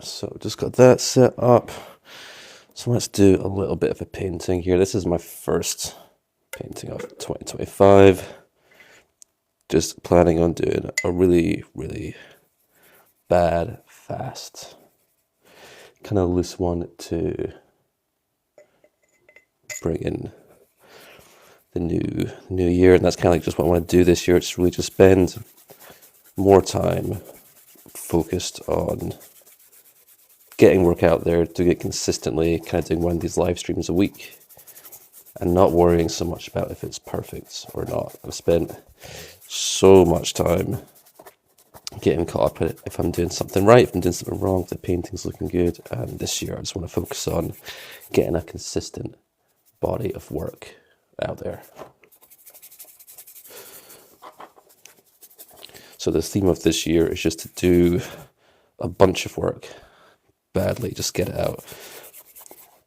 So just got that set up. So let's do a little bit of a painting here. This is my first painting of 2025. Just planning on doing a really, really bad, fast, kind of loose one to bring in the new year. And that's kind of like just what I want to do this year. It's really just spend more time focused on getting work out there, doing it consistently, kind of doing one of these live streams a week, and not worrying so much about if it's perfect or not. I've spent so much time getting caught up in it, if I'm doing something right, if I'm doing something wrong, if the painting's looking good. And this year I just want to focus on getting a consistent body of work out there. So the theme of this year is just to do a bunch of work badly, just get it out.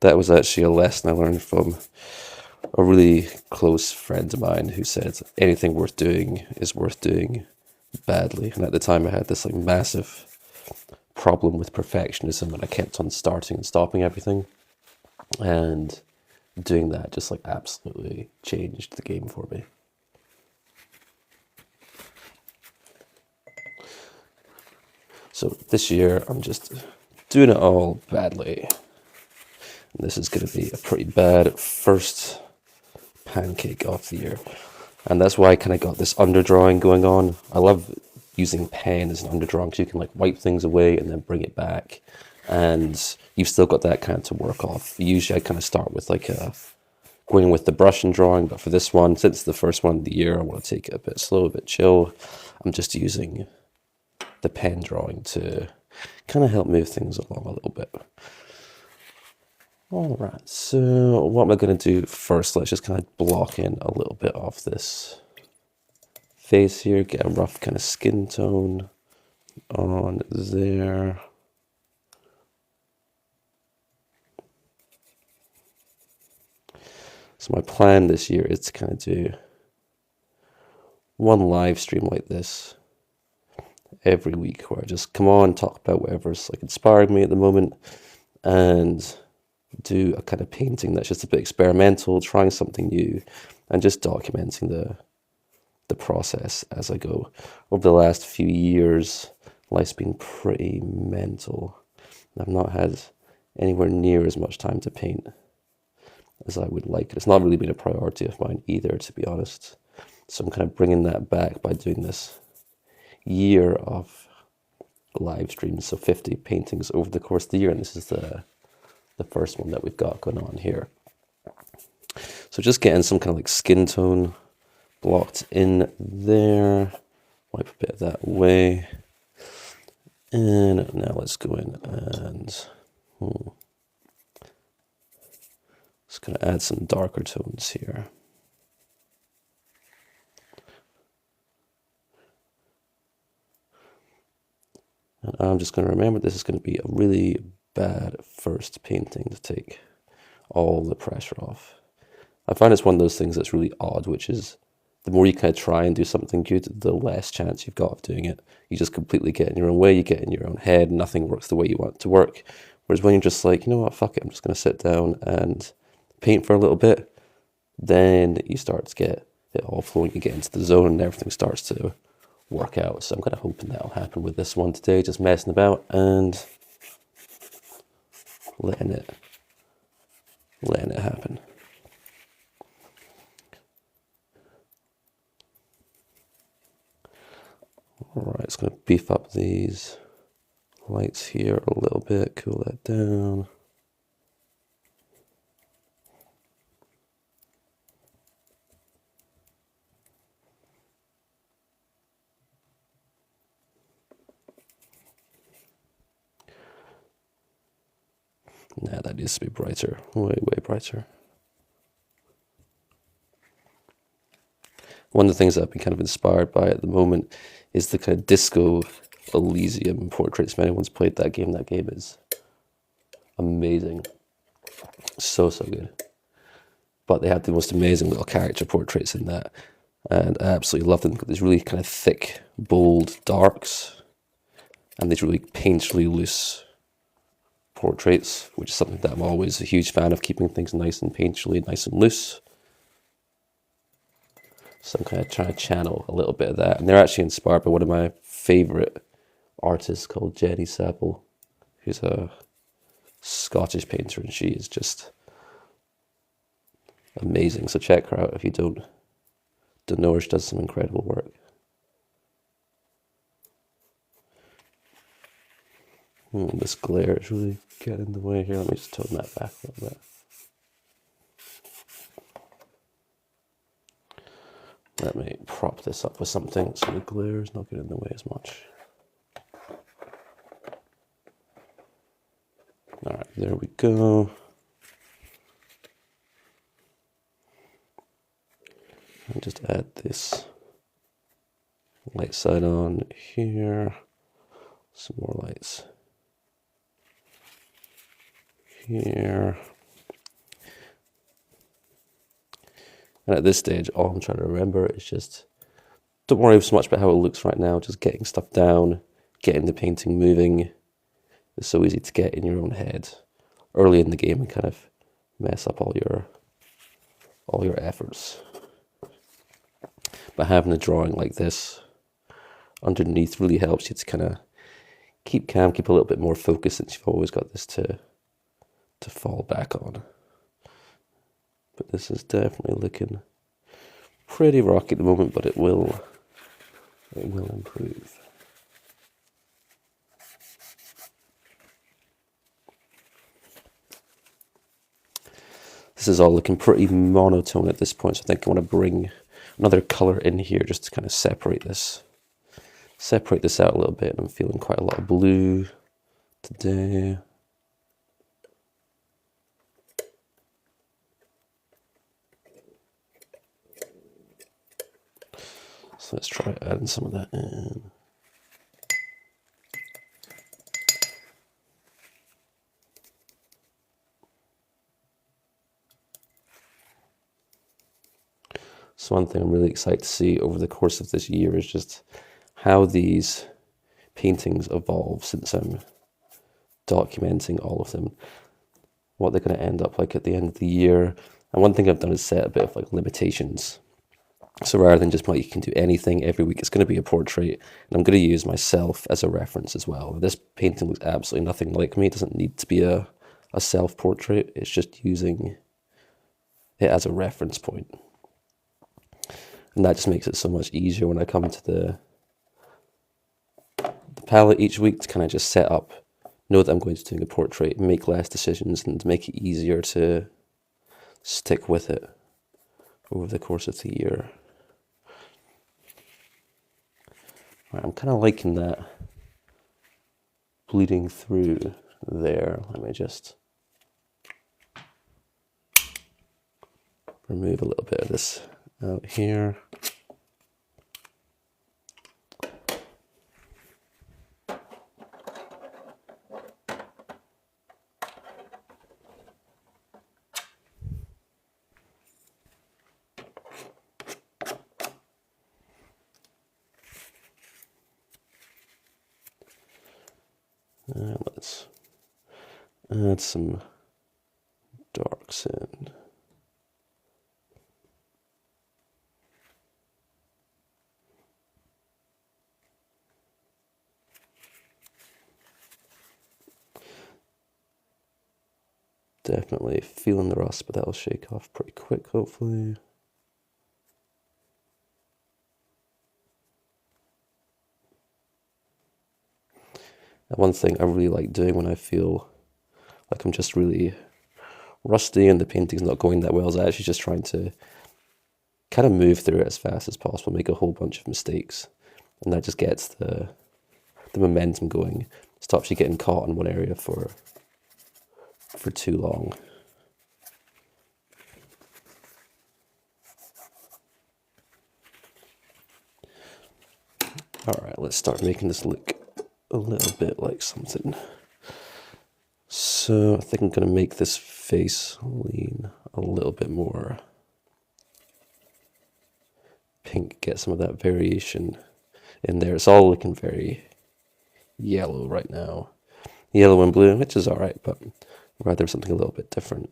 That was actually a lesson I learned from a really close friend of mine who said anything worth doing is worth doing badly. And at the time I had this like massive problem with perfectionism, and I kept on starting and stopping everything, and doing that just like absolutely changed the game for me. So this year I'm just doing it all badly. And this is going to be a pretty bad first pancake of the year. And that's why I kind of got this underdrawing going on. I love using pen as an underdrawing because you can like wipe things away and then bring it back. And you've still got that kind of to work off. Usually I kind of start with like going with the brush and drawing. But for this one, since it's the first one of the year, I want to take it a bit slow, a bit chill. I'm just using the pen drawing to kind of help move things along a little bit. All right, so what am I going to do first? Let's just kind of block in a little bit of this face here, get a rough kind of skin tone on there. So my plan this year is to kind of do one live stream like this every week, where I just come on, talk about whatever's like inspiring me at the moment, and do a kind of painting that's just a bit experimental, trying something new, and just documenting the process as I go. Over the last few years, life's been pretty mental. I've not had anywhere near as much time to paint as I would like. It's not really been a priority of mine either, to be honest. So I'm kind of bringing that back by doing this year of live streams, so 50 paintings over the course of the year, and this is the first one that we've got going on here. So just getting some kind of like skin tone blocked in there, wipe a bit of that away, and now let's go in and just gonna add some darker tones here. And I'm just going to remember this is going to be a really bad first painting to take all the pressure off. I find it's one of those things that's really odd, which is the more you kind of try and do something good, the less chance you've got of doing it. You just completely get in your own way, you get in your own head, nothing works the way you want it to work. Whereas when you're just like, you know what, fuck it, I'm just going to sit down and paint for a little bit, then you start to get it all flowing, you get into the zone and everything starts to work out. So I'm kind of hoping that'll happen with this one today, just messing about and letting it happen. All right, it's going to beef up these lights here a little bit, cool that down. Nah, that needs to be brighter, way brighter. One of the things that I've been kind of inspired by at the moment is the kind of Disco Elysium portraits. If anyone's played that game is amazing. So good. But they had the most amazing little character portraits in that, and I absolutely love them. They've got these really kind of thick, bold darks, and these really painterly loose portraits, which is something that I'm always a huge fan of, keeping things nice and painterly, nice and loose. So I'm kind of trying to channel a little bit of that. And they're actually inspired by one of my favorite artists called Jenny Sapple, who's a Scottish painter, and she is just amazing. So check her out if you don't know her. She does some incredible work. This glare is really getting in the way here. Let me just tone that back a little bit. Let me prop this up with something so the glare is not getting in the way as much. All right, there we go. I'll just add this light side on here. Some more lights here. And at this stage, all I'm trying to remember is just, don't worry so much about how it looks right now, just getting stuff down, getting the painting moving. It's so easy to get in your own head early in the game and kind of mess up all your efforts. But having a drawing like this underneath really helps you to kind of keep calm, keep a little bit more focused, since you've always got this to fall back on. But this is definitely looking pretty rocky at the moment, but it will improve. This is all looking pretty monotone at this point, so I think I want to bring another color in here just to kind of separate this out a little bit. I'm feeling quite a lot of blue today. So let's try adding some of that in. So one thing I'm really excited to see over the course of this year is just how these paintings evolve since I'm documenting all of them, what they're going to end up like at the end of the year. And one thing I've done is set a bit of like limitations. So rather than just, well, you can do anything every week, it's going to be a portrait, and I'm going to use myself as a reference as well. This painting looks absolutely nothing like me. It doesn't need to be a self-portrait. It's just using it as a reference point. And that just makes it so much easier when I come to the palette each week to kind of just set up, know that I'm going to do a portrait, make less decisions, and make it easier to stick with it over the course of the year. Right, I'm kind of liking that bleeding through there. Let me just remove a little bit of this out here. And let's add some darks in. Definitely feeling the rust, but that'll shake off pretty quick, hopefully. And one thing I really like doing when I feel like I'm just really rusty and the painting's not going that well is actually just trying to kind of move through it as fast as possible, make a whole bunch of mistakes, and that just gets the momentum going. Stops you getting caught in one area for too long. All right, let's start making this look a little bit like something. So I think I'm going to make this face lean a little bit more pink, get some of that variation in there. It's all looking very yellow right now. yellow and blue, which is alright, but I'd rather something a little bit different.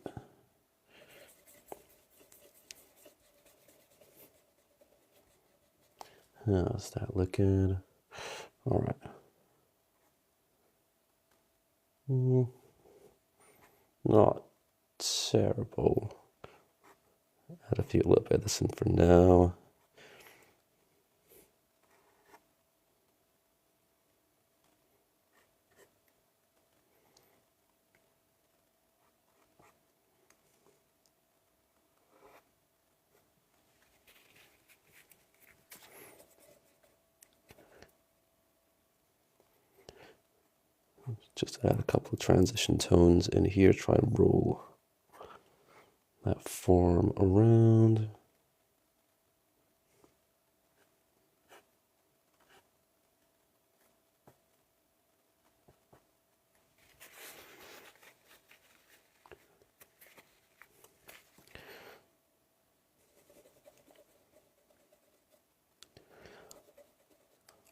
How's that looking? Alright. Not terrible. Add a little bit of this in for now. Just add a couple of transition tones in here, try and roll that form around.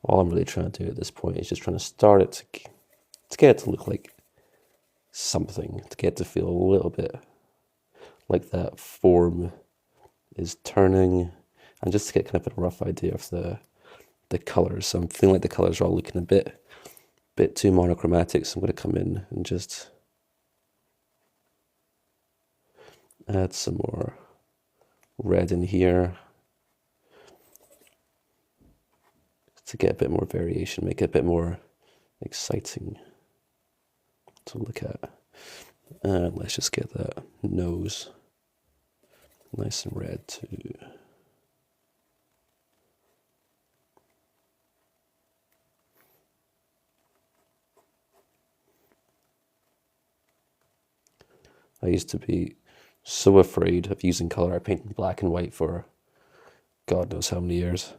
All I'm really trying to do at this point is just trying to start it to get it to look like something, to get it to feel a little bit like that form is turning, and just to get kind of a rough idea of the colors. So I'm feeling like the colors are all looking a bit too monochromatic, so I'm going to come in and just add some more red in here to get a bit more variation, make it a bit more exciting to look at. And let's just get that nose nice and red too. I used to be so afraid of using color. I painted black and white for God knows how many years,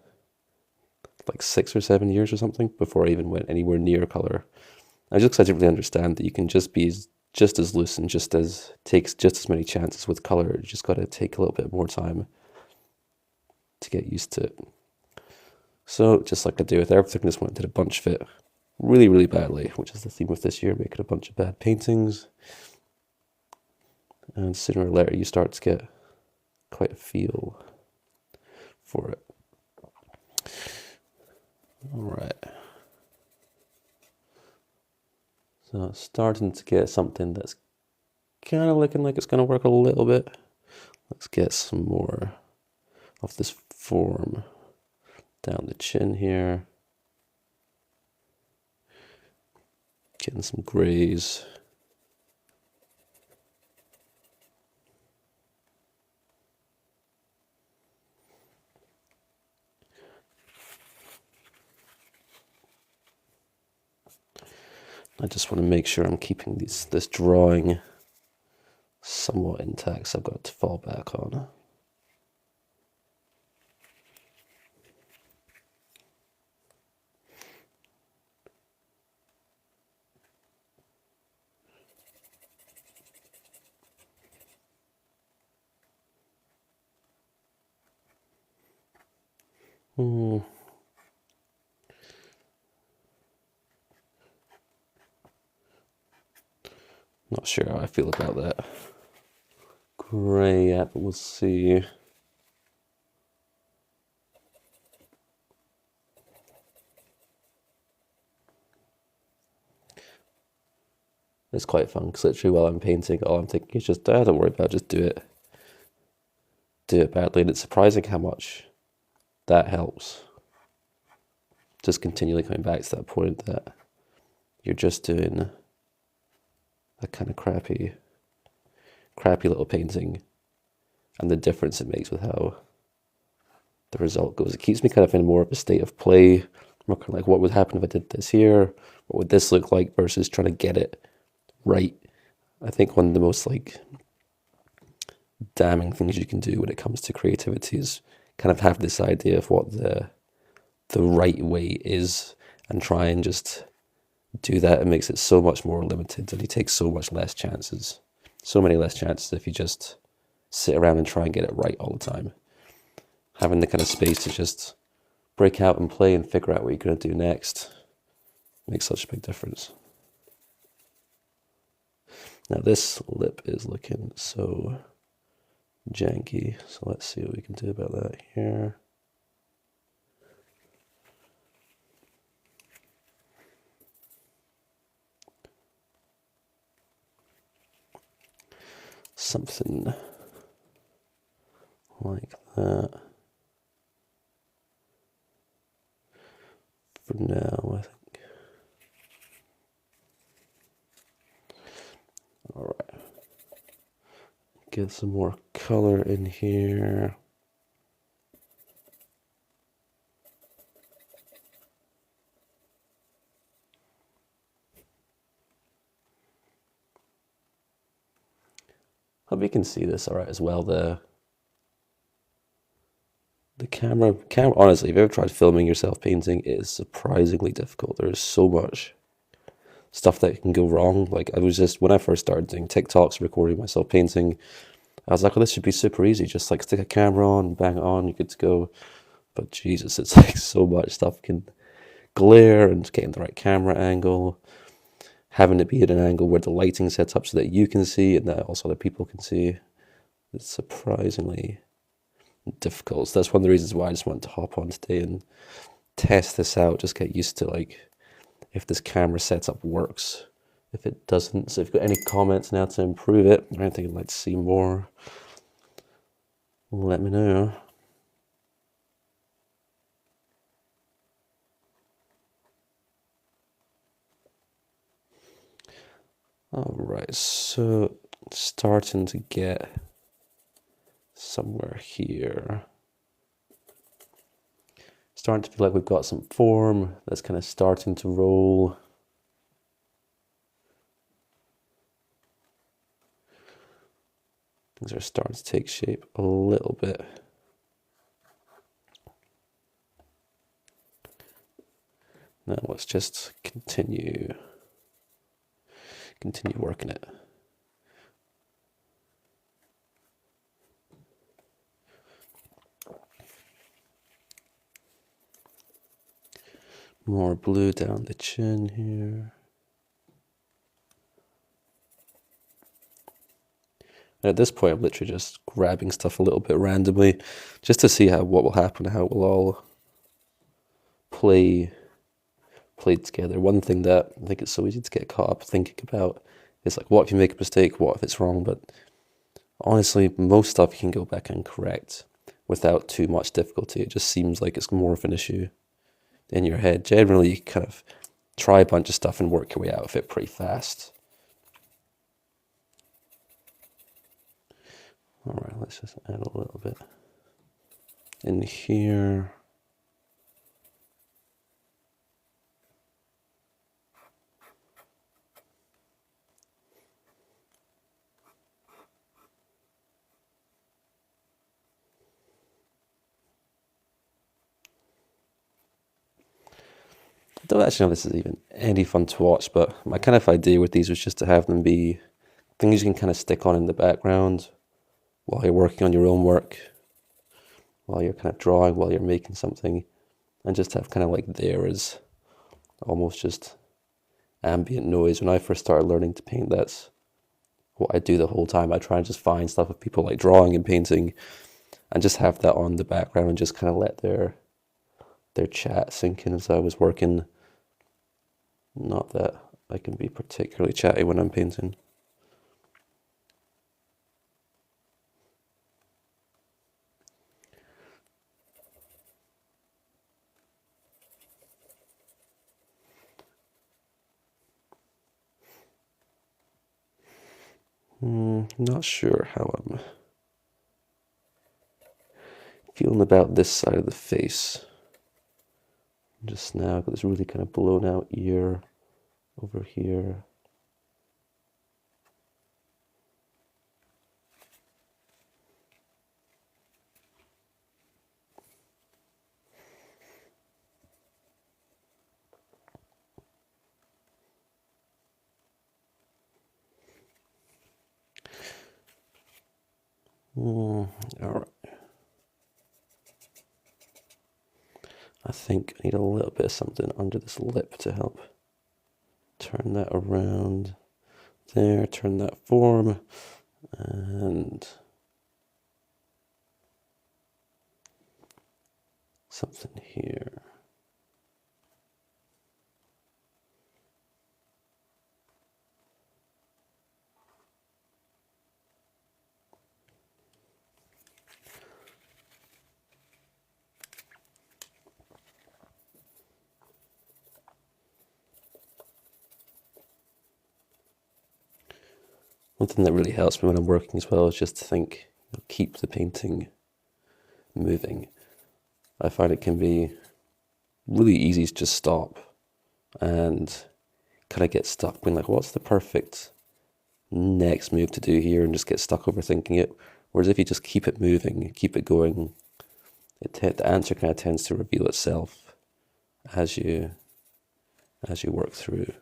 like 6 or 7 years or something, before I even went anywhere near color. I just didn't really understand that you can just be just as loose and takes just as many chances with color. You just got to take a little bit more time to get used to it. So just like I do with everything, this one did a bunch of it really, really badly, which is the theme of this year, making a bunch of bad paintings. And sooner or later you start to get quite a feel for it. Alright. So it's starting to get something that's kind of looking like it's going to work a little bit. Let's get some more of this form down the chin here. Getting some grays. I just want to make sure I'm keeping this drawing somewhat intact, so I've got to fall back on. Not sure how I feel about that grey yet, but we'll see. It's quite fun because literally while I'm painting, all I'm thinking is just, don't worry about it, just do it. Do it badly, and it's surprising how much that helps. Just continually coming back to that point that you're just doing a kind of crappy little painting, and the difference it makes with how the result goes. It keeps me kind of in more of a state of play. I'm kind of like, what would happen if I did this here? What would this look like? Versus trying to get it right. I think one of the most like damning things you can do when it comes to creativity is kind of have this idea of what the right way is, and try and just do that. It makes it so much more limited, and you take so much less chances. So many less chances if you just sit around and try and get it right all the time. Having the kind of space to just break out and play and figure out what you're going to do next makes such a big difference. Now this lip is looking so janky, so let's see what we can do about that here. Something like that. For now, I think. All right. Get some more color in here. Hope you can see this all right as well. The camera, honestly, if you've ever tried filming yourself painting, it is surprisingly difficult. There is so much stuff that can go wrong. Like I was just, when I first started doing TikToks, recording myself painting, I was like, well, this should be super easy. Just like stick a camera on, bang it on, you're good to go. But Jesus, it's like so much stuff can glare, and getting the right camera angle, having it be at an angle where the lighting's set up so that you can see and that also other people can see. It's surprisingly difficult. So that's one of the reasons why I just wanted to hop on today and test this out, just get used to like if this camera setup works. If it doesn't, so if you've got any comments now to improve it or anything you'd like to see more, let me know. All right, so starting to get somewhere here. Starting to feel like we've got some form that's kind of starting to roll. Things are starting to take shape a little bit. Now let's just continue working it. More blue down the chin here. And at this point, I'm literally just grabbing stuff a little bit randomly, just to see what will happen, how it will all play together. One thing that I think it's so easy to get caught up thinking about is like, what if you make a mistake? What if it's wrong? But honestly, most stuff you can go back and correct without too much difficulty. It just seems like it's more of an issue in your head. Generally, you kind of try a bunch of stuff and work your way out of it pretty fast. All right, let's just add a little bit in here. I don't actually know if this is even any fun to watch, but my kind of idea with these was just to have them be things you can kind of stick on in the background while you're working on your own work, while you're kind of drawing, while you're making something, and just have kind of like there as almost just ambient noise. When I first started learning to paint, that's what I do the whole time. I try and just find stuff of people like drawing and painting and just have that on the background and just kind of let their chat sink in as I was working. Not that I can be particularly chatty when I'm painting. Not sure how I'm feeling about this side of the face. Just now, I've got this really kind of blown out ear over here. All right. I think I need a little bit of something under this lip to help turn that around. there, turn that form, and something here. One thing that really helps me when I'm working as well is just to think, keep the painting moving. I find it can be really easy to just stop and kind of get stuck being like, what's the perfect next move to do here, and just get stuck overthinking it. Whereas if you just keep it moving, keep it going, the answer kind of tends to reveal itself as you work through.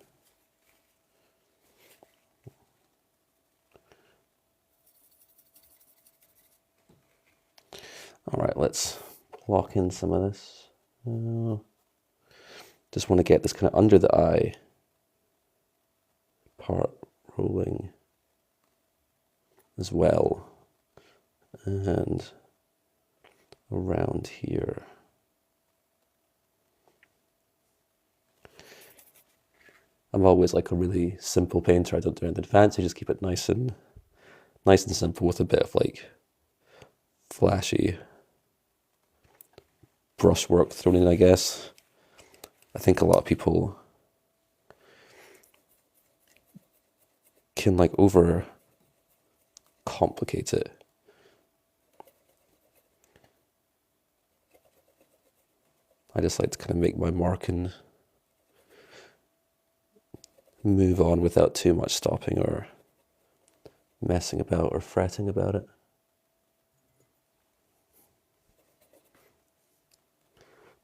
All right, let's lock in some of this. Just want to get this kind of under the eye part rolling as well, and around here. I'm always like a really simple painter. I don't do anything fancy. Just keep it nice and simple with a bit of like flashy brushwork thrown in, I guess. I think a lot of people can like over complicate it. I just like to kind of make my mark and move on without too much stopping or messing about or fretting about it.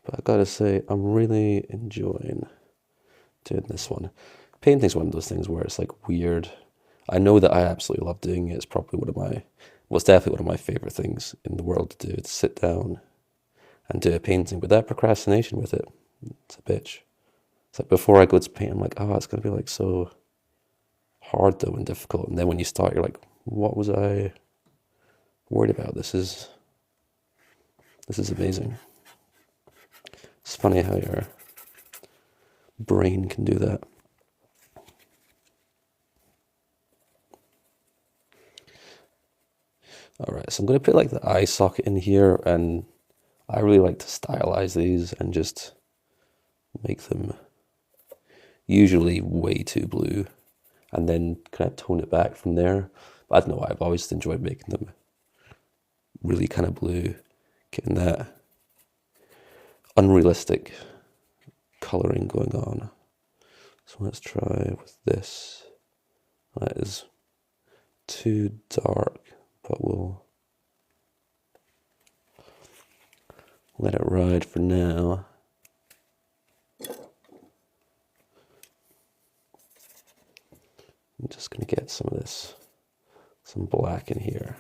But I gotta say, I'm really enjoying doing this one. Painting's one of those things where it's like weird. I know that I absolutely love doing it. It's probably it's definitely one of my favorite things in the world to do, to sit down and do a painting. But that procrastination with it, it's a bitch. It's like before I go to paint, I'm like, oh, it's gonna be like so hard though and difficult. And then when you start, you're like, what was I worried about? This is amazing. It's funny how your brain can do that. All right, so I'm going to put like the eye socket in here, and I really like to stylize these and just make them usually way too blue and then kind of tone it back from there. But I don't know why, I've always enjoyed making them really kind of blue, getting that unrealistic coloring going on. So let's try with this. That is too dark, but we'll let it ride for now. I'm just going to get some black in here.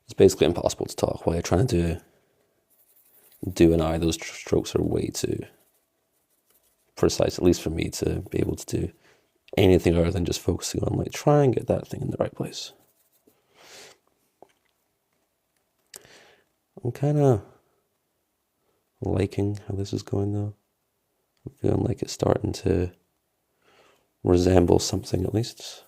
It's basically impossible to talk while you're trying to do an eye. Those strokes are way too precise, at least for me, to be able to do anything other than just focusing on like try and get that thing in the right place. I'm kind of liking how this is going though. I'm feeling like it's starting to resemble something at least.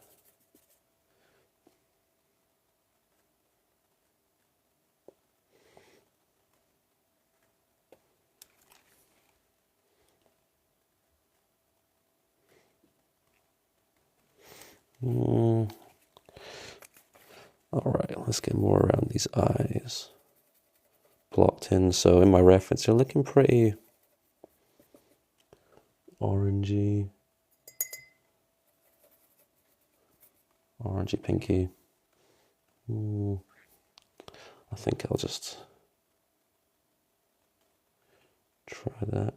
All right, let's get more around these eyes. Blocked in. So in my reference, they're looking pretty orangey, pinky. I think I'll just try that.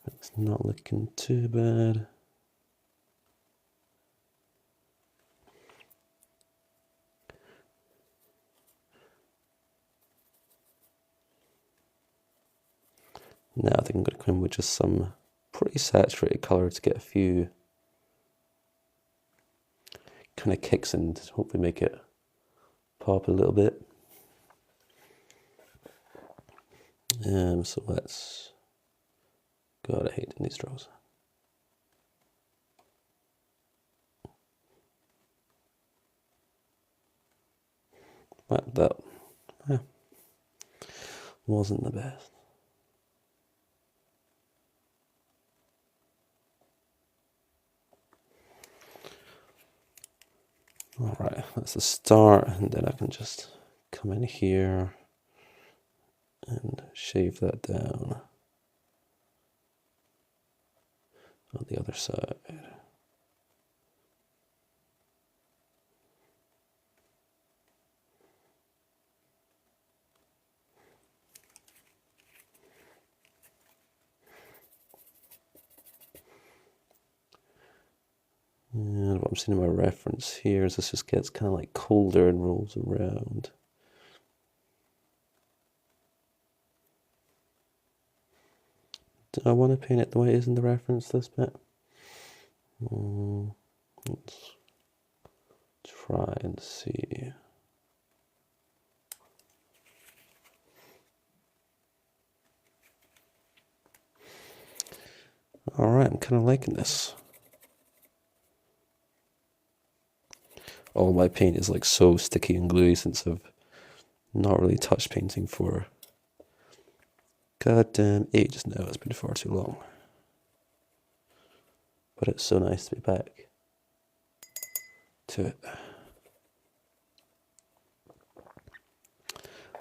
It's not looking too bad. Now I think I'm going to come in with just some pretty saturated color to get a few kind of kicks and hopefully make it pop a little bit. So let's, God, I hate these straws. That wasn't the best. All right, that's the start, and then I can just come in here and shave that down on the other side. And what I'm seeing in my reference here is this just gets kind of like colder and rolls around. Do I want to paint it the way it is in the reference, this bit? Let's try and see. All right, I'm kind of liking this. All my paint is like so sticky and gluey since I've not really touched painting for goddamn ages now. It's been far too long. But it's so nice to be back to it.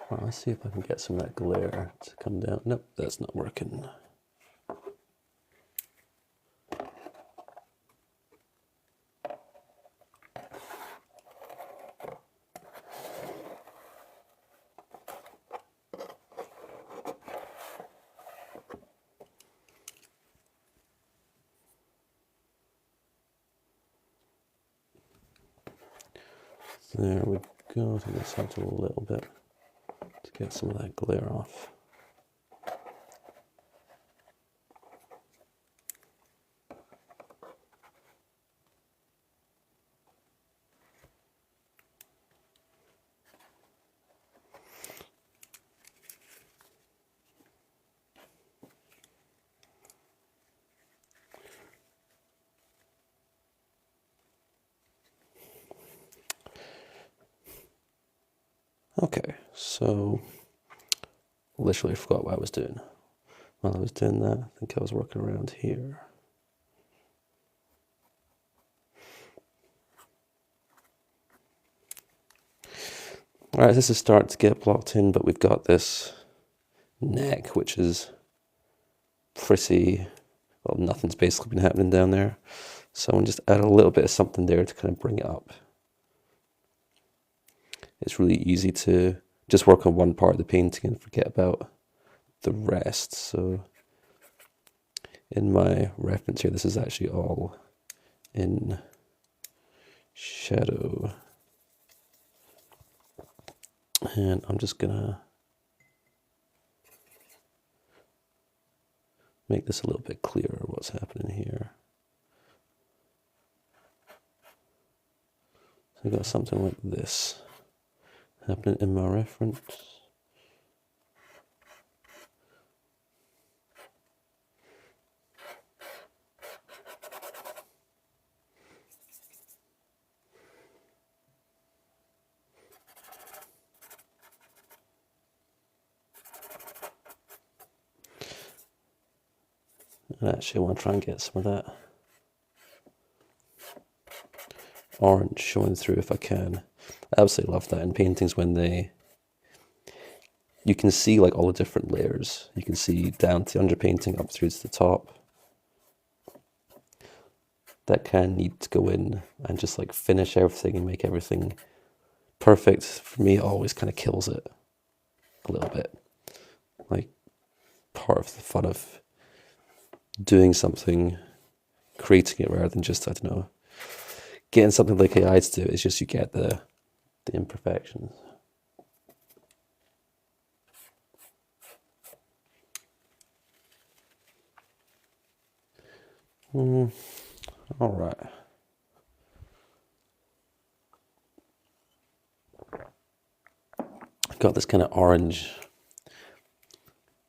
Well, let's see if I can get some of that glare to come down. Nope, that's not working. There we go. I think this helped a little bit to get some of that glare off. Okay, so literally forgot what I was doing. While I was doing that, I think I was working around here. All right, this is starting to get blocked in, but we've got this neck, which is pretty, well, nothing's basically been happening down there. So I'm just add a little bit of something there to kind of bring it up. It's really easy to just work on one part of the painting and forget about the rest. So in my reference here, this is actually all in shadow. And I'm just gonna make this a little bit clearer what's happening here. So I got something like this happening in my reference. And actually I want to try and get some of that orange showing through if I can. I absolutely love that in paintings when they you can see like all the different layers. You can see down to the underpainting up through to the top. That can need to go in and just like finish everything and make everything perfect. For me, it always kind of kills it a little bit. Like part of the fun of doing something, creating it rather than just, I don't know, getting something like AI to do it, is just you get the imperfections. All right. I've got this kind of orange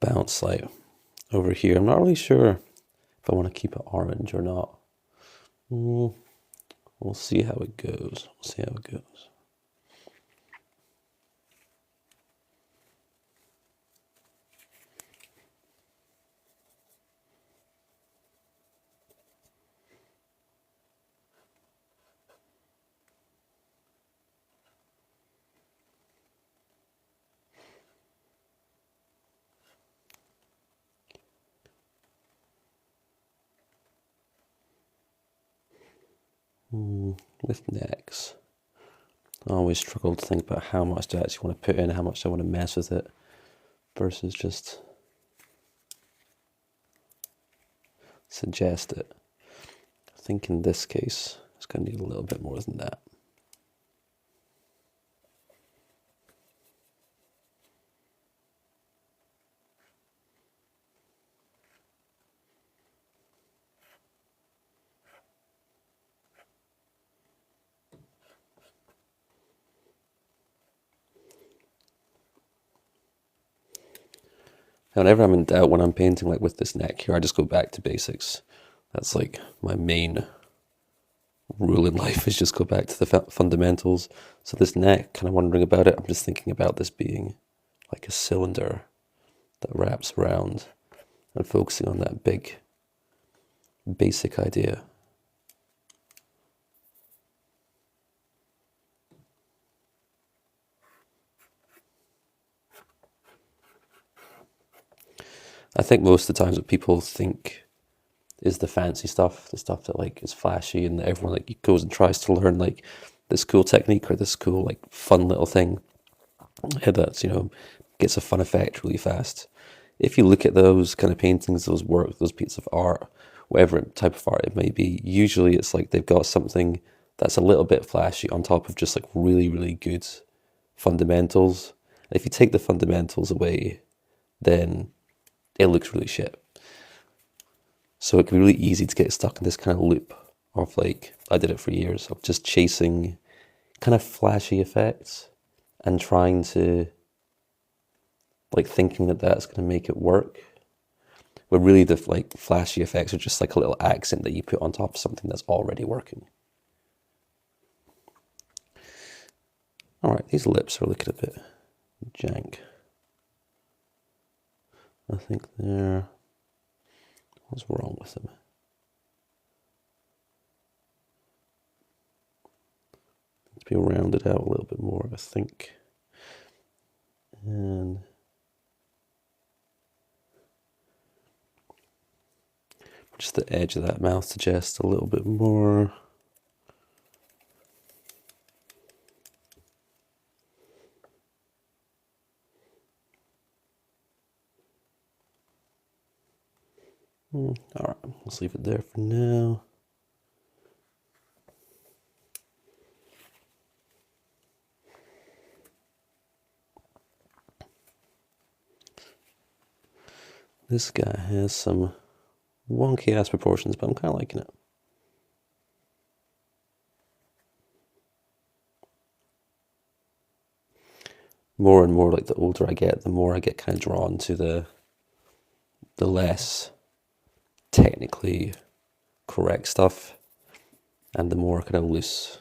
bounce light over here. I'm not really sure if I want to keep it orange or not. We'll see how it goes. We'll see how it goes. With necks, I always struggle to think about how much I actually want to put in, how much I want to mess with it, versus just suggest it. I think in this case, it's going to need a little bit more than that. Whenever I'm in doubt when I'm painting, like with this neck here, I just go back to basics. That's like my main rule in life, is just go back to the fundamentals. So this neck, kind of wondering about it, I'm just thinking about this being like a cylinder that wraps around, and focusing on that big basic idea. I think most of the times what people think is the fancy stuff, the stuff that like is flashy, and everyone like goes and tries to learn like this cool technique or this cool like fun little thing that's, you know, gets a fun effect really fast. If you look at those kind of paintings, those work, those pieces of art, whatever type of art it may be, usually it's like they've got something that's a little bit flashy on top of just like really, really good fundamentals. If you take the fundamentals away, then it looks really shit. So it can be really easy to get stuck in this kind of loop of like, I did it for years, of just chasing kind of flashy effects and trying to, like, thinking that that's going to make it work. But really the like flashy effects are just like a little accent that you put on top of something that's already working. All right, these lips are looking a bit jank. I think they're, what's wrong with them? To be rounded out a little bit more, I think. And just the edge of that mouth suggests a little bit more. All right, let's leave it there for now. This guy has some wonky ass proportions, but I'm kind of liking it. More and more, like the older I get, the more I get kind of drawn to the less technically correct stuff, and the more kind of loose,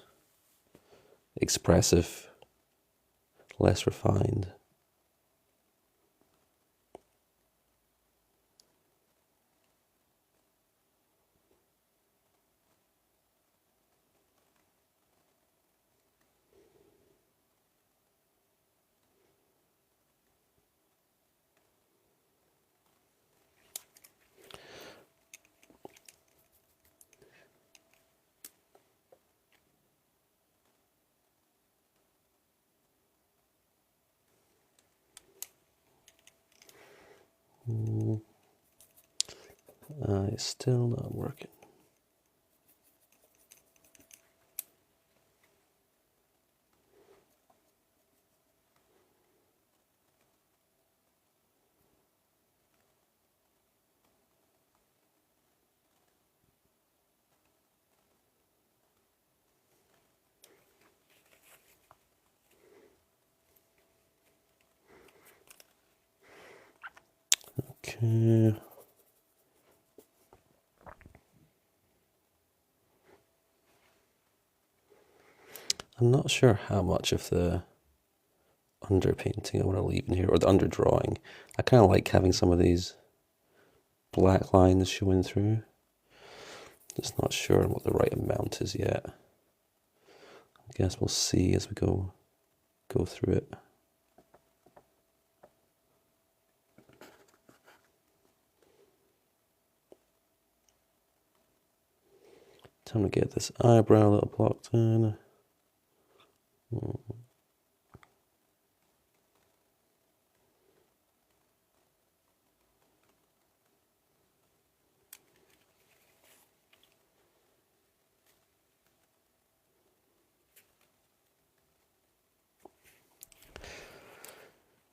expressive, less refined. It's still not working. Okay. I'm not sure how much of the underpainting I want to leave in here, or the underdrawing. I kind of like having some of these black lines showing through. Just not sure what the right amount is yet. I guess we'll see as we go through it. Time to get this eyebrow a little blocked in.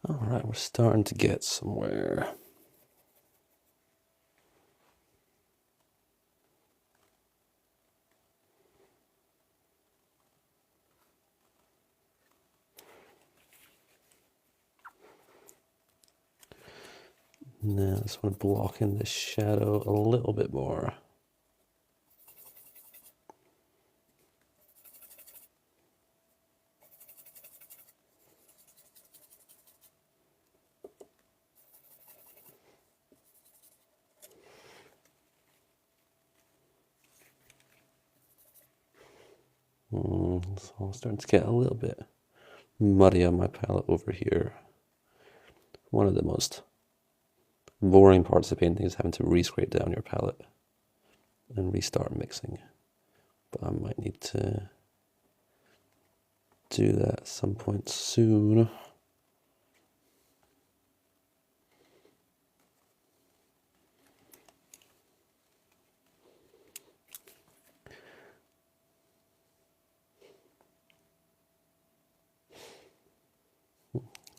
All right, we're starting to get somewhere. Now I just want to block in the shadow a little bit more. So I'm starting to get a little bit muddy on my palette over here. One of the most boring parts of painting is having to re-scrape down your palette and restart mixing. But I might need to do that at some point soon.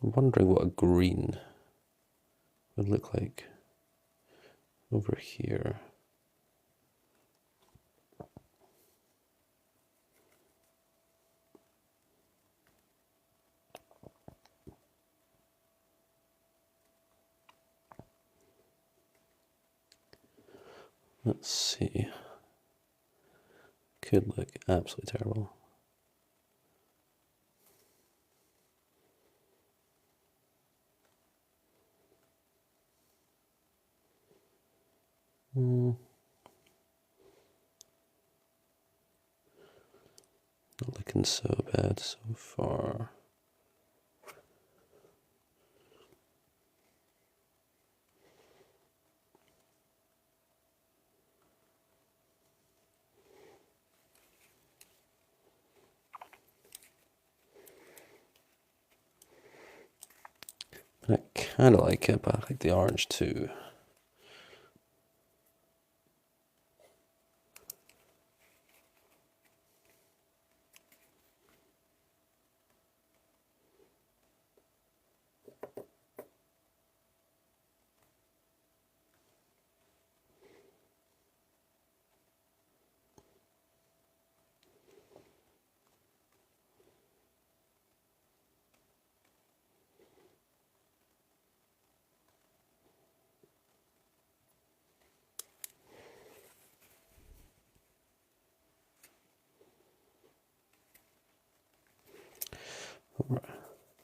I'm wondering what a green would look like over here. Let's see. Could look absolutely terrible. Not looking so bad so far. I kind of like it, but I like the orange too.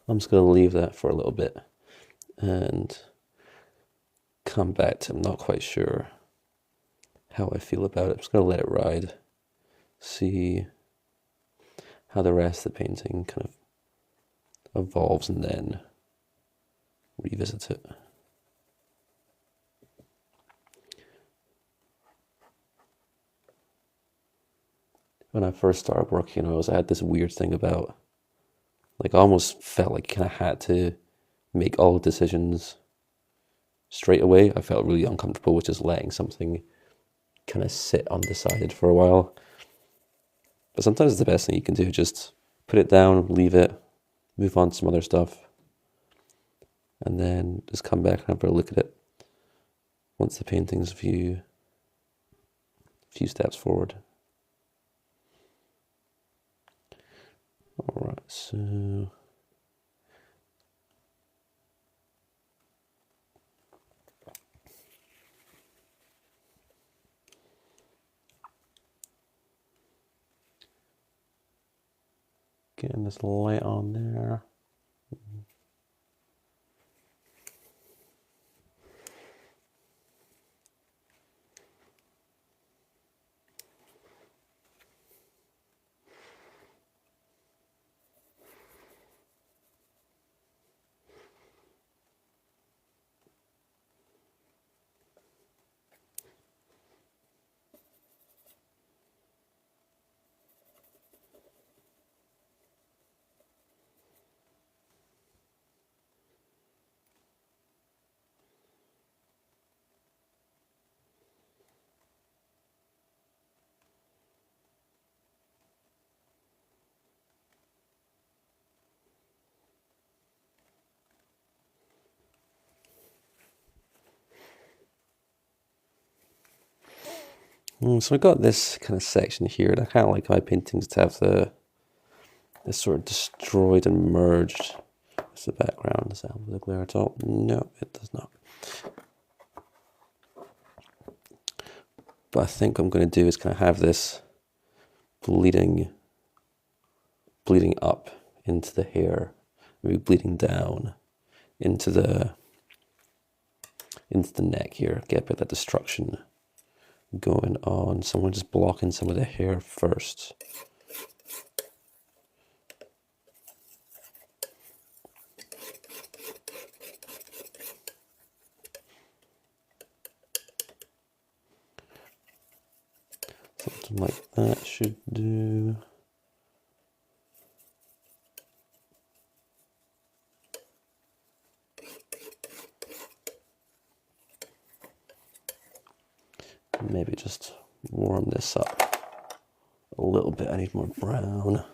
I'm just going to leave that for a little bit and come back to, I'm not quite sure how I feel about it. I'm just going to let it ride, see how the rest of the painting kind of evolves, and then revisit it. When I first started working, I had this weird thing about, like, I almost felt like I kind of had to make all decisions straight away. I felt really uncomfortable with just letting something kind of sit undecided for a while. But sometimes it's the best thing you can do, just put it down, leave it, move on to some other stuff, and then just come back and have a look at it once the painting's a few steps forward. All right, so getting this light on there. So I got this kind of section here, and I kind of like my paintings to have this sort of destroyed and merged. What's the background? Does that have the glare at all? No, it does not. But I think what I'm going to do is kind of have this bleeding up into the hair, maybe bleeding down into the neck here. Get a bit of that destruction going on. So I'm just blocking some of the hair first. Something like that should do. Maybe just warm this up a little bit. I need more brown.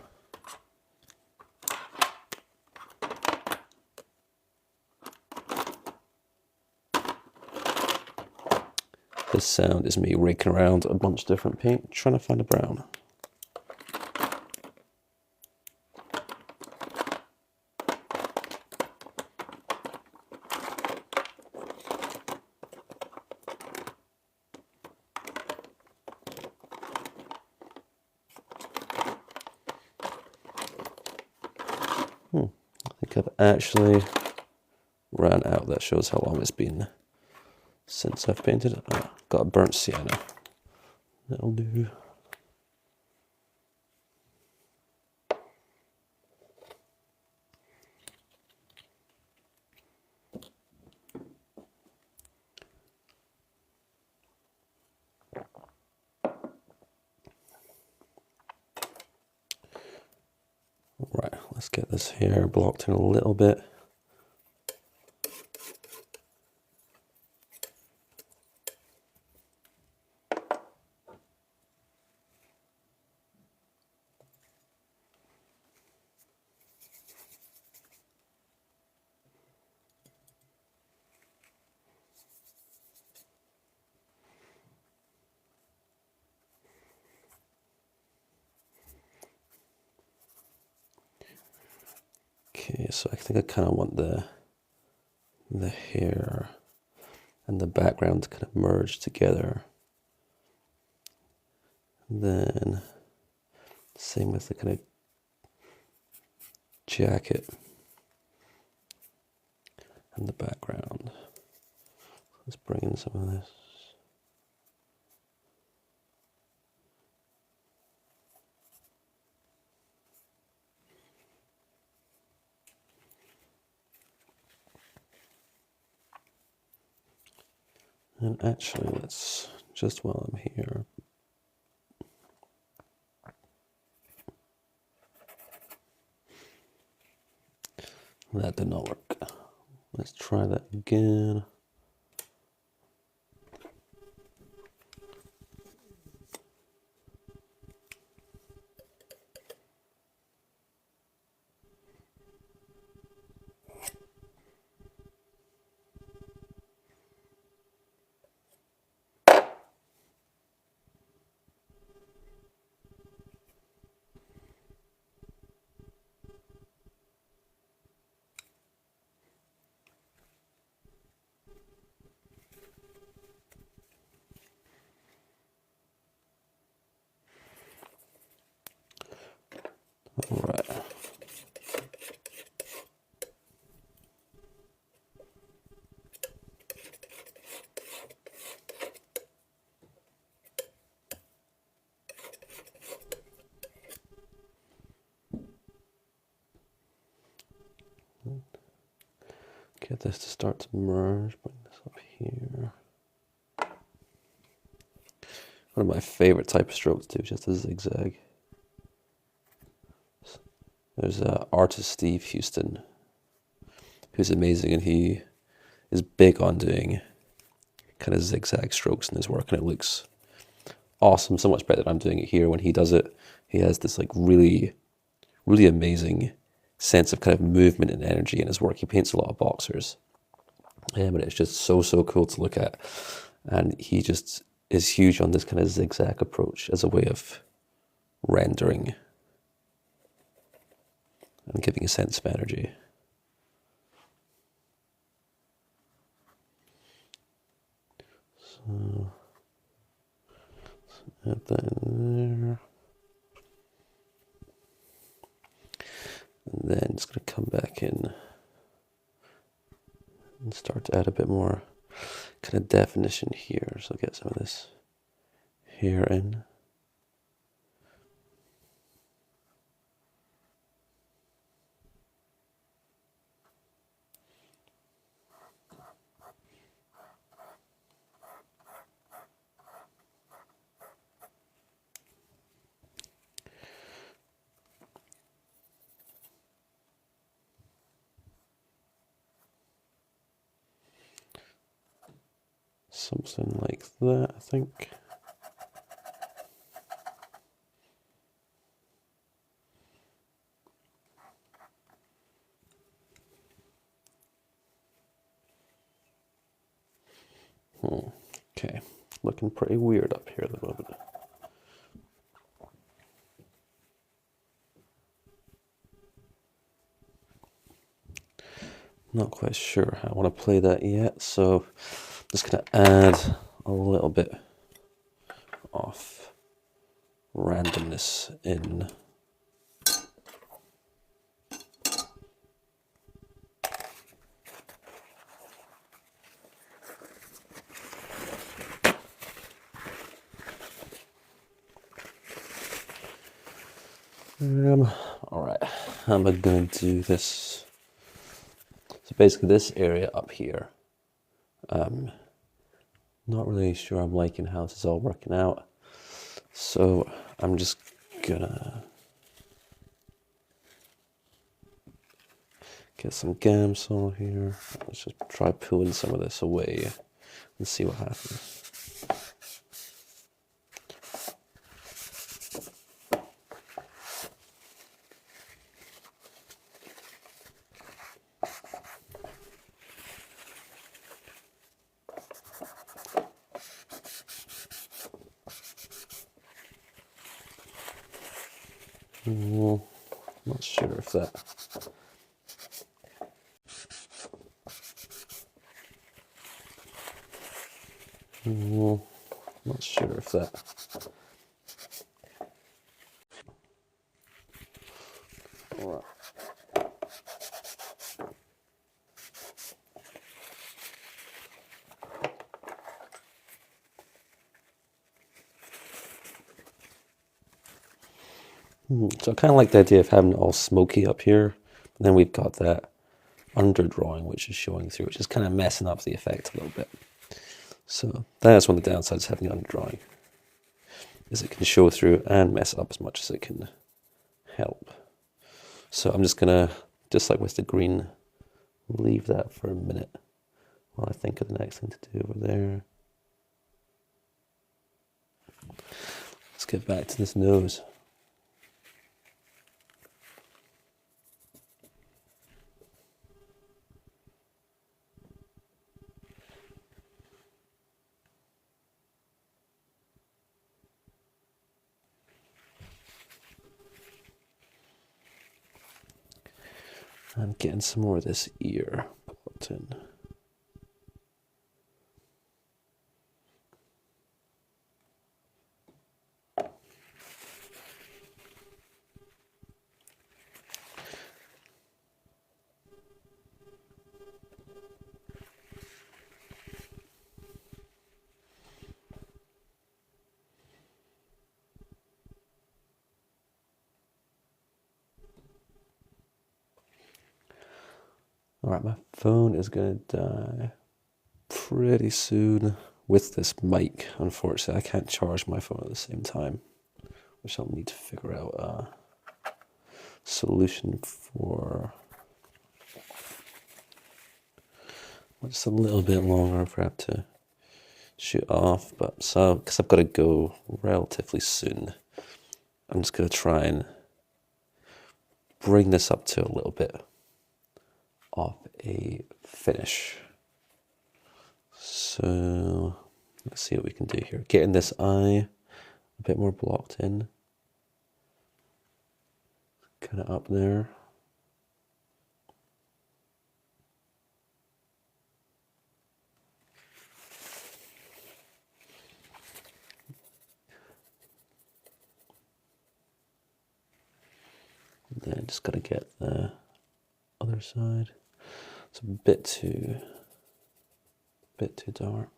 This sound is me raking around a bunch of different paint, trying to find a brown. I think I've actually ran out. That shows how long it's been since I've painted it. Oh, got a burnt sienna. That'll do. Right, let's get this hair blocked in a little bit. Okay, so I think I kind of want the hair and the background to kind of merge together. And then same with the kind of jacket and the background. Let's bring in some of this. And actually, let's, just while I'm here, that did not work. Let's try that again. get this to start to merge. Bring this up here. One of my favorite type of strokes to do, just a zigzag. There's artist Steve Houston, who's amazing, and he is big on doing kind of zigzag strokes in his work, and it looks awesome, so much better than I'm doing it here. When he does it, he has this like really, really amazing sense of kind of movement and energy in his work. He paints a lot of boxers, but it's just so cool to look at, and he just is huge on this kind of zigzag approach as a way of rendering and giving a sense of energy. So add that in there. And then it's going to come back in and start to add a bit more kind of definition here. So get some of this here in. Something like that, I think. Okay, looking pretty weird up here at the moment. Not quite sure how I want to play that yet, so I'm just going to add a little bit of randomness in. All right, I'm going to do this. So basically this area up here, not really sure I'm liking how this is all working out. So I'm just gonna get some Gamsol here. Let's just try pulling some of this away and see what happens. Not sure if that. Not sure if that. All right. So I kind of like the idea of having it all smoky up here, and then we've got that underdrawing which is showing through, which is kind of messing up the effect a little bit. So that's one of the downsides of having underdrawing, is it can show through and mess it up as much as it can help. So I'm just gonna, just like with the green, leave that for a minute while I think of the next thing to do over there. Let's get back to this nose. I'm getting some more of this ear put in. All Alright, my phone is gonna die pretty soon with this mic. Unfortunately, I can't charge my phone at the same time, which I'll need to figure out a solution for. Just a little bit longer for it to shoot off, but so because I've got to go relatively soon, I'm just gonna try and bring this up to a little bit of a finish. So let's see what we can do here. Getting this eye a bit more blocked in, kind of up there. Then just got to get the other side. It's a bit too dark.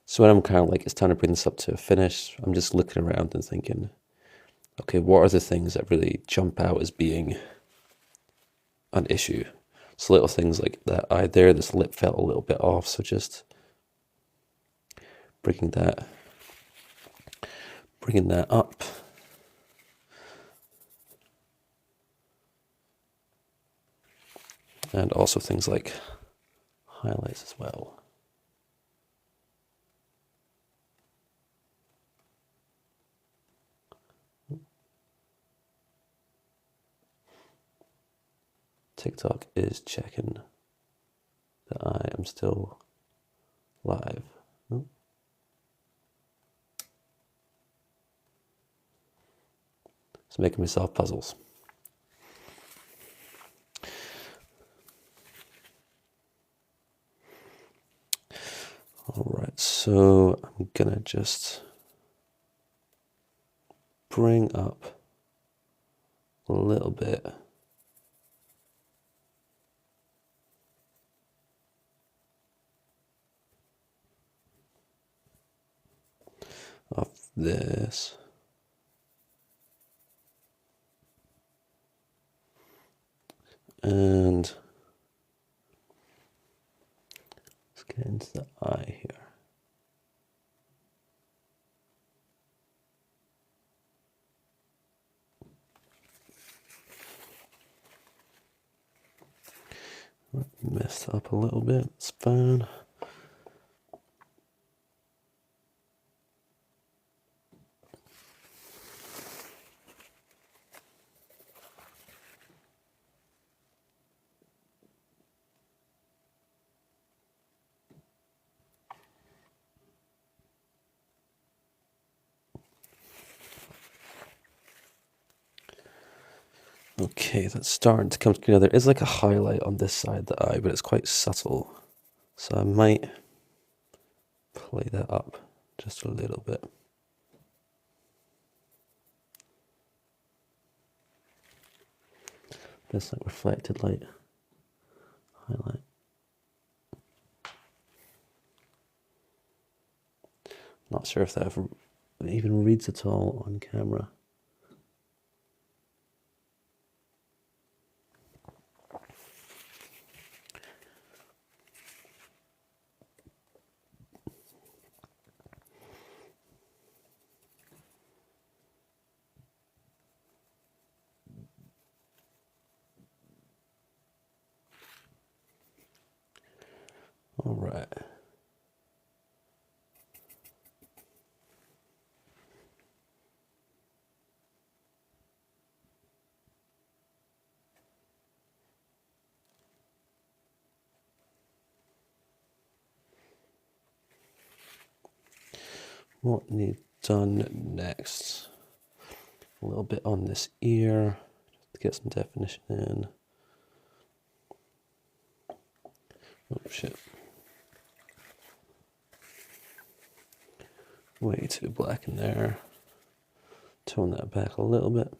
So when I'm kind of like, it's time to bring this up to a finish, I'm just looking around and thinking, okay, what are the things that really jump out as being an issue? So little things like that eye there, this lip felt a little bit off, so just bringing that up. And also things like highlights as well. TikTok is checking that I am still live. Oh. It's making me solve puzzles. All right, so I'm gonna just bring up a little bit of this. And let's get into the eye here. Messed up a little bit, it's fine. Okay, that's starting to come together. There is like a highlight on this side of the eye, but it's quite subtle. So I might play that up just a little bit. This like reflected light highlight. Not sure if that even reads at all on camera. All right. What needs done next? A little bit on this ear to get some definition in. Oh shit. Way too black in there. Tone that back a little bit.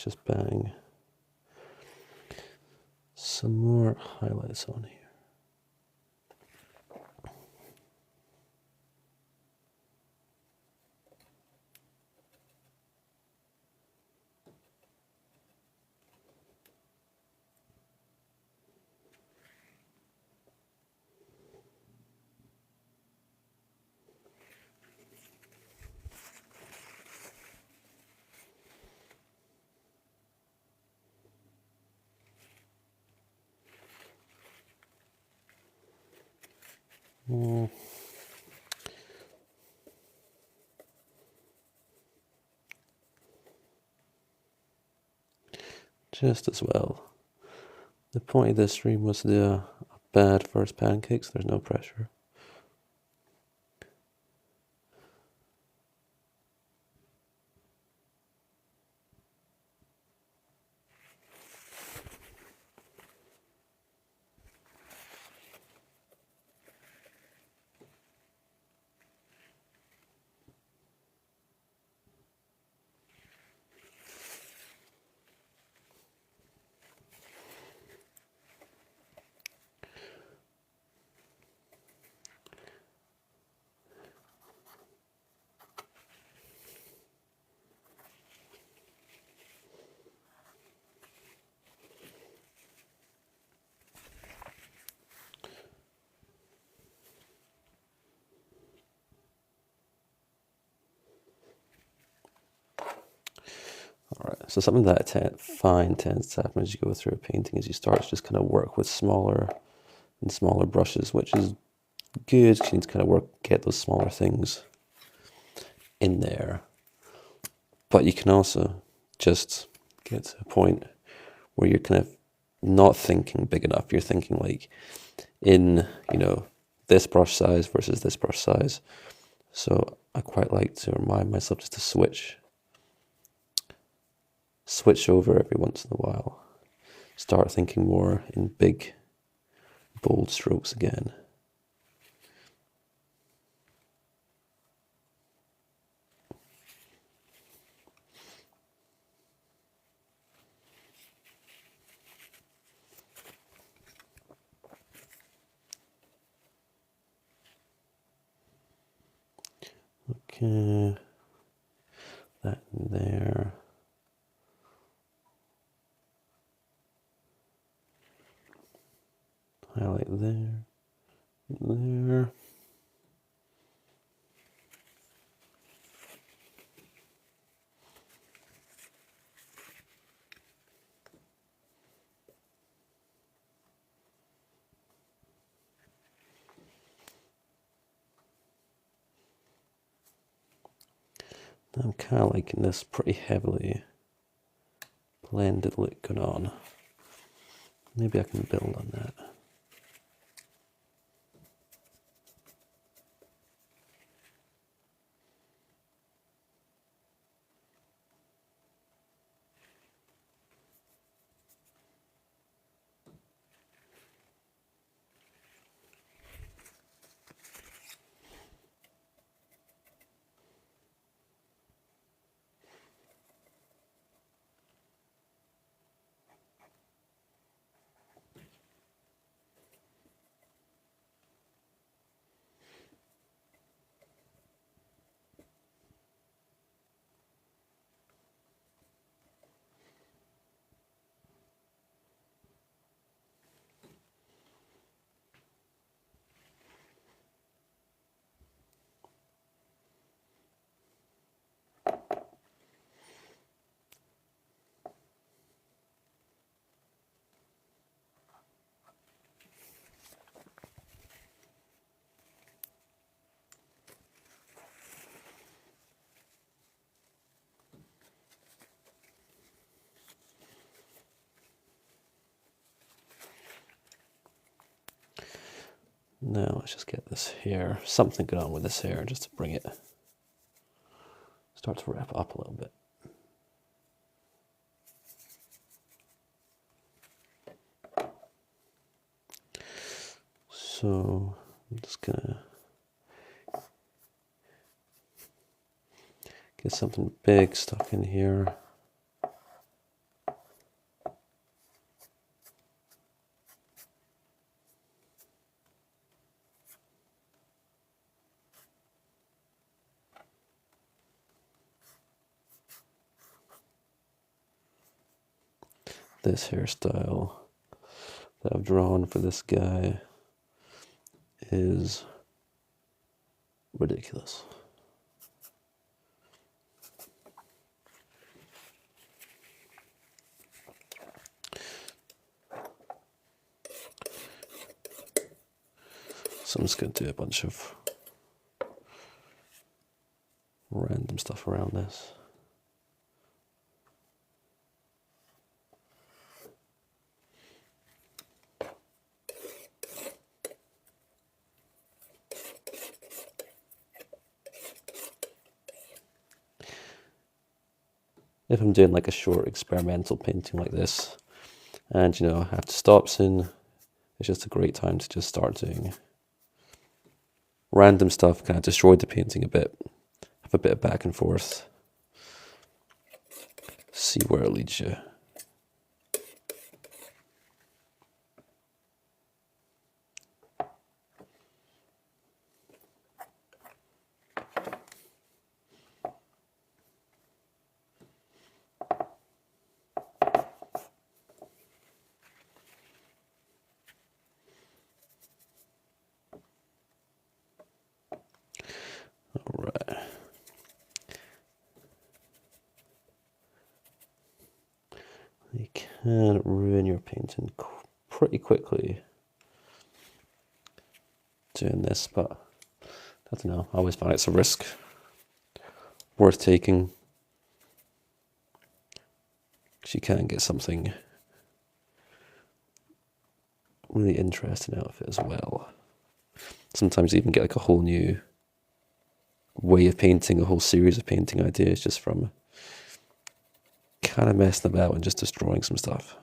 let's just bang some more highlights on here. Just as well. The point of this stream was to do a bad first pancake, so there's no pressure. Alright, so something that I find tends to happen as you go through a painting is you start to just kind of work with smaller and smaller brushes, which is good because you need to kind of get those smaller things in there. But you can also just get to a point where you're kind of not thinking big enough. You're thinking like in, this brush size versus this brush size. So I quite like to remind myself just to switch over every once in a while. Start thinking more in big, bold strokes again. Okay, that in there. Highlight there, there. I'm kind of liking this pretty heavily blended look going on. Maybe I can build on that. Now let's just get this hair, something going on with this hair, just to bring it, start to wrap up a little bit. So I'm just gonna get something big stuck in here. this hairstyle that I've drawn for this guy is ridiculous. So I'm just going to do a bunch of random stuff around this. If I'm doing like a short experimental painting like this, and you know, I have to stop soon, it's just a great time to just start doing random stuff, kind of destroy the painting a bit, have a bit of back and forth, see where it leads you. Alright. You can ruin your painting pretty quickly doing this, but I don't know, I always find it's a risk worth taking, because you can get something really interesting out of it as well. Sometimes you even get like a whole new way of painting, a whole series of painting ideas just from kind of messing about and just destroying some stuff.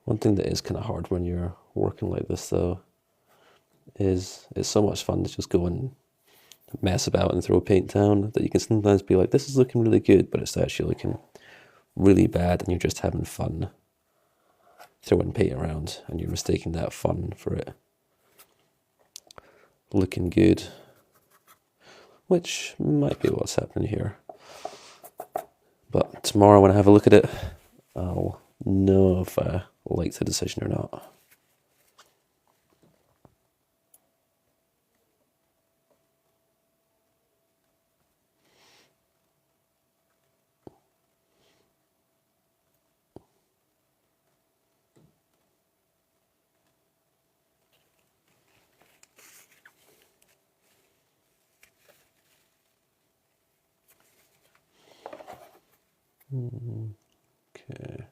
One thing that is kind of hard when you're working like this though is it's so much fun to just go and mess about and throw paint down that you can sometimes be like, this is looking really good, but it's actually looking really bad, and you're just having fun throwing paint around, and you're mistaking that fun for it looking good, which might be what's happening here. But tomorrow when I have a look at it, I'll know if I like the decision or not. Okay.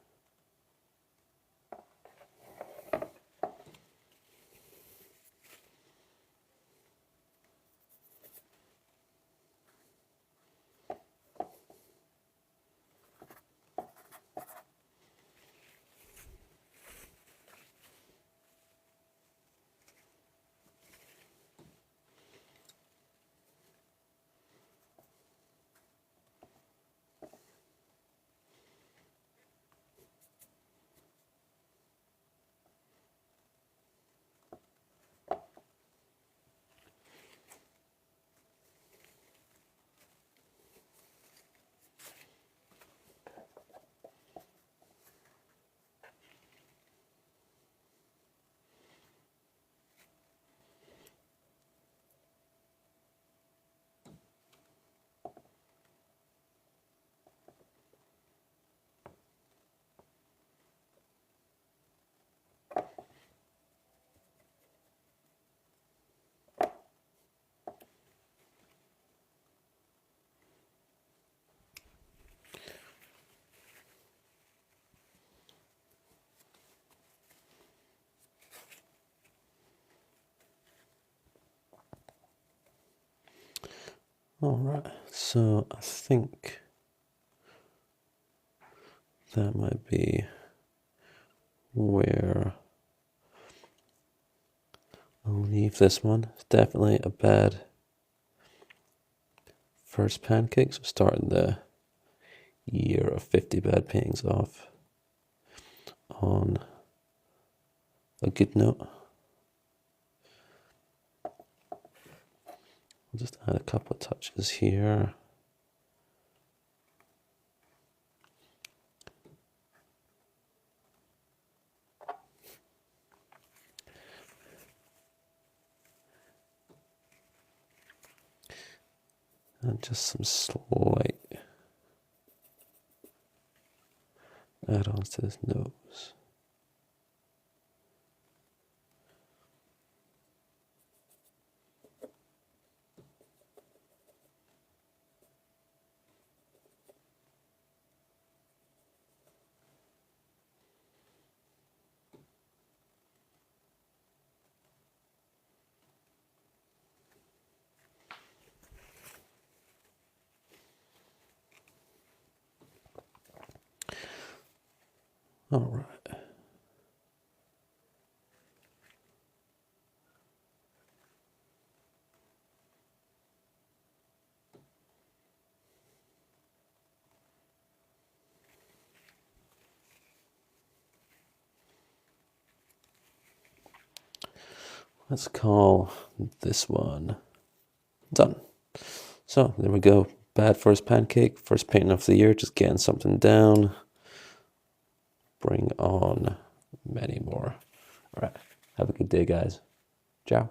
All right, so I think that might be where I'll leave this one. It's definitely a bad first pancake, so starting the year of 50 bad paintings off on a good note. I'll just add a couple of touches here. And just some slight add-ons to this nose. All right. Let's call this one done. So there we go. Bad first pancake, first painting of the year, just getting something down. Bring on many more. All right. Have a good day, guys. Ciao.